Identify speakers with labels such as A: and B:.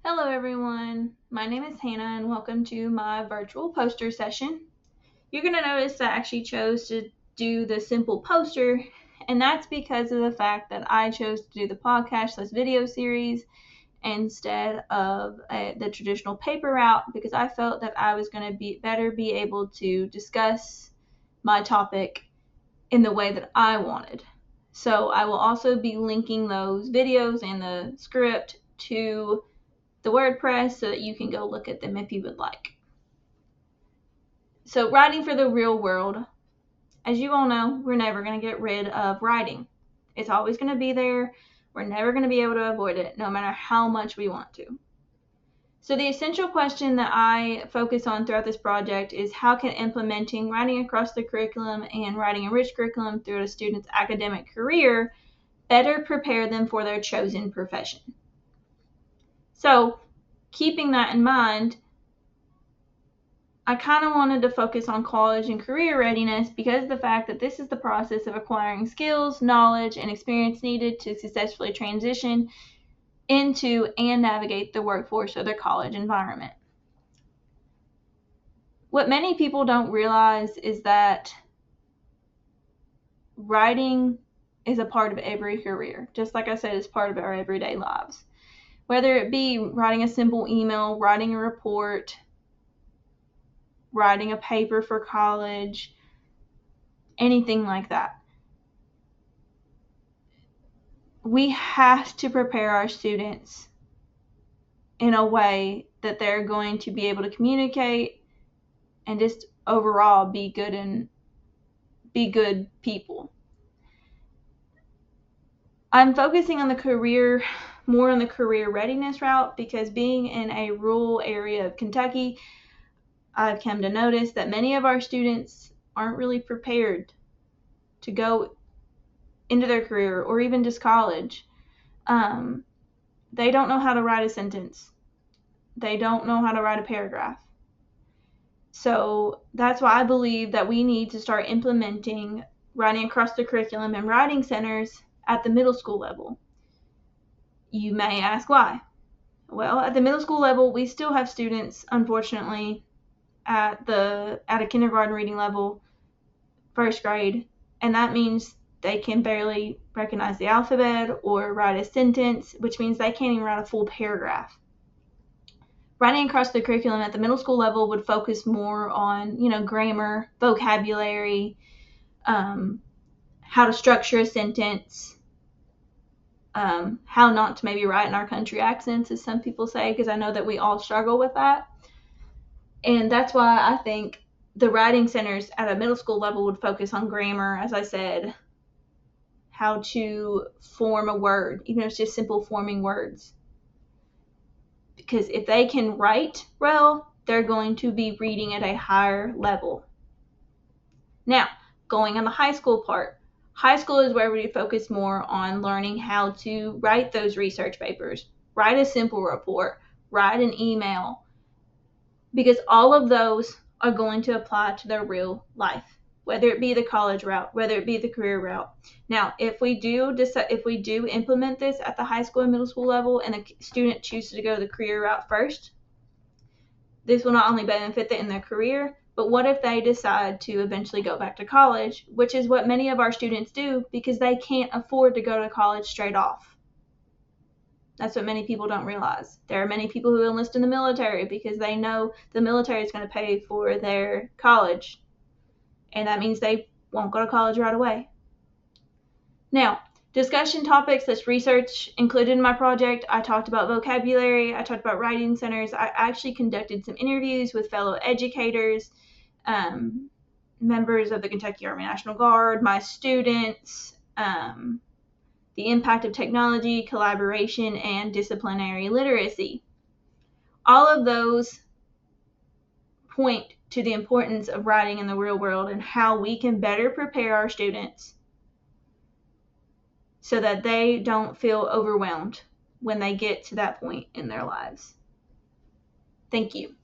A: Hello everyone, my name is Hannah and welcome to my virtual poster session. You're going to notice that I actually chose to do the simple poster, and that's because of the fact that I chose to do the podcast, this video series, instead of the traditional paper route, because I felt that I was going to be able to discuss my topic in the way that I wanted. So I will also be linking those videos and the script to the WordPress so that you can go look at them if you would like. So writing for the real world, as you all know, we're never going to get rid of writing. It's always going to be there. We're never going to be able to avoid it, no matter how much we want to. So the essential question that I focus on throughout this project is how can implementing writing across the curriculum and writing a rich curriculum throughout a student's academic career better prepare them for their chosen profession? So keeping that in mind, I kind of wanted to focus on college and career readiness because of the fact that this is the process of acquiring skills, knowledge, and experience needed to successfully transition into and navigate the workforce or their college environment. What many people don't realize is that writing is a part of every career. Just like I said, it's part of our everyday lives. Whether it be writing a simple email, writing a report, writing a paper for college, anything like that. We have to prepare our students in a way that they're going to be able to communicate and just overall be good people. I'm focusing on more on the career readiness route because being in a rural area of Kentucky, I've come to notice that many of our students aren't really prepared to go into their career or even just college. They don't know how to write a sentence. They don't know how to write a paragraph. So that's why I believe that we need to start implementing writing across the curriculum and writing centers at the middle school level. You may ask why. Well, at the middle school level, we still have students, unfortunately, at a kindergarten reading level, first grade, and that means they can barely recognize the alphabet or write a sentence, which means they can't even write a full paragraph. Writing across the curriculum at the middle school level would focus more on, grammar, vocabulary, how to structure a sentence, how not to maybe write in our country accents, as some people say, because I know that we all struggle with that. And that's why I think the writing centers at a middle school level would focus on grammar, as I said, how to form a word, even if it's just simple forming words. Because if they can write well, they're going to be reading at a higher level. Now, going on the high school part. High school is where we focus more on learning how to write those research papers, write a simple report, write an email, because all of those are going to apply to their real life, whether it be the college route, whether it be the career route. Now, if we do implement this at the high school and middle school level and the student chooses to go the career route first, this will not only benefit them in their career, but what if they decide to eventually go back to college, which is what many of our students do because they can't afford to go to college straight off. That's what many people don't realize. There are many people who enlist in the military because they know the military is going to pay for their college, and that means they won't go to college right away. Now, discussion topics that's research included in my project. I talked about vocabulary. I talked about writing centers. I actually conducted some interviews with fellow educators, members of the Kentucky Army National Guard, my students, the impact of technology, collaboration, and disciplinary literacy. All of those point to the importance of writing in the real world and how we can better prepare our students so that they don't feel overwhelmed when they get to that point in their lives. Thank you.